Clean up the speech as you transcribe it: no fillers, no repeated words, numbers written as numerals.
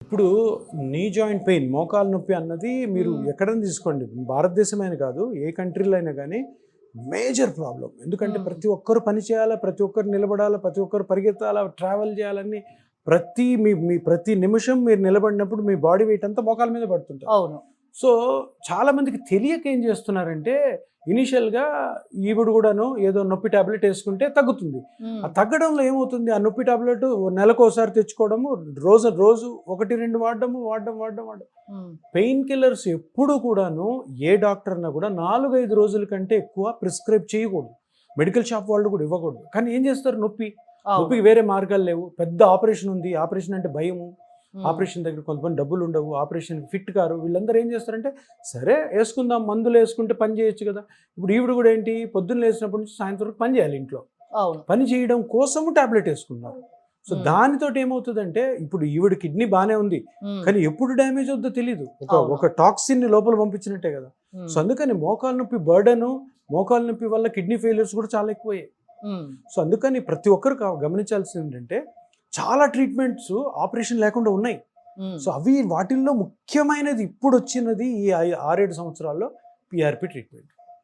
ఇప్పుడు knee joint pain, మోకాలు నొప్పి అన్నది మీరు ఎక్కడైనా తీసుకోండి. భారతదేశమైన కాదు, ఏ కంట్రీలో అయినా కానీ మేజర్ ప్రాబ్లం. ఎందుకంటే ప్రతి ఒక్కరు పని చేయాలా, ప్రతి ఒక్కరు నిలబడాలా, ప్రతి ఒక్కరు పరిగెత్తాలా, ట్రావెల్ చేయాలని ప్రతి నిమిషం మీరు నిలబడినప్పుడు మీ బాడీ వెయిట్ అంతా మోకాల మీద పడుతుంటారు. అవును. సో చాలా మందికి తెలియక ఏం చేస్తున్నారంటే ఇనీషియల్గా ఈవిడ కూడాను ఏదో నొప్పి టాబ్లెట్ వేసుకుంటే తగ్గుతుంది. ఆ తగ్గడంలో ఏమవుతుంది, ఆ నొప్పి టాబ్లెట్ నెలకోసారి తెచ్చుకోవడము, రోజు 1-2 వాడడం. పెయిన్ కిల్లర్స్ ఎప్పుడు కూడాను ఏ డాక్టర్ అన్నా కూడా 4-5 రోజుల కంటే ఎక్కువ ప్రిస్క్రైబ్ చేయకూడదు. మెడికల్ షాప్ వాళ్ళు కూడా ఇవ్వకూడదు. కానీ ఏం చేస్తారు, నొప్పికి వేరే మార్గాలు లేవు. పెద్ద ఆపరేషన్ ఉంది, ఆపరేషన్ అంటే భయము, ఆపరేషన్ దగ్గర కొంతమంది డబ్బులు ఉండవు, ఆపరేషన్ ఫిట్ కారు. వీళ్ళందరూ ఏం చేస్తారంటే సరే వేసుకుందాం, మందులు వేసుకుంటే పని చేయొచ్చు కదా. ఇప్పుడు ఈవిడ కూడా ఏంటి, పొద్దున్న లేచినప్పటి నుంచి సాయంత్రం వరకు పని చేయాలి ఇంట్లో. పని చేయడం కోసము టాబ్లెట్ వేసుకున్నారు. సో దానితో ఏమవుతుందంటే ఇప్పుడు ఈవిడ కిడ్నీ బాగానే ఉంది, కానీ ఎప్పుడు డ్యామేజ్ అవుతుందో తెలియదు. ఒక టాక్సిన్ ని లోపల పంపించినట్టే కదా. సో అందుకని మోకాలు నొప్పి బర్డను, మోకాలు నొప్పి వల్ల కిడ్నీ ఫెయిల్యూర్స్ కూడా చాలా ఎక్కువయ్యాయి. సో అందుకని ప్రతి ఒక్కరు గమనించాల్సింది ఏంటంటే చాలా ట్రీట్మెంట్స్ ఆపరేషన్ లేకుండా ఉన్నాయి. సో వాటిల్లో ముఖ్యమైనది ఇప్పుడు వచ్చినది ఈ 6-7 సంవత్సరాల్లో PRP ట్రీట్మెంట్.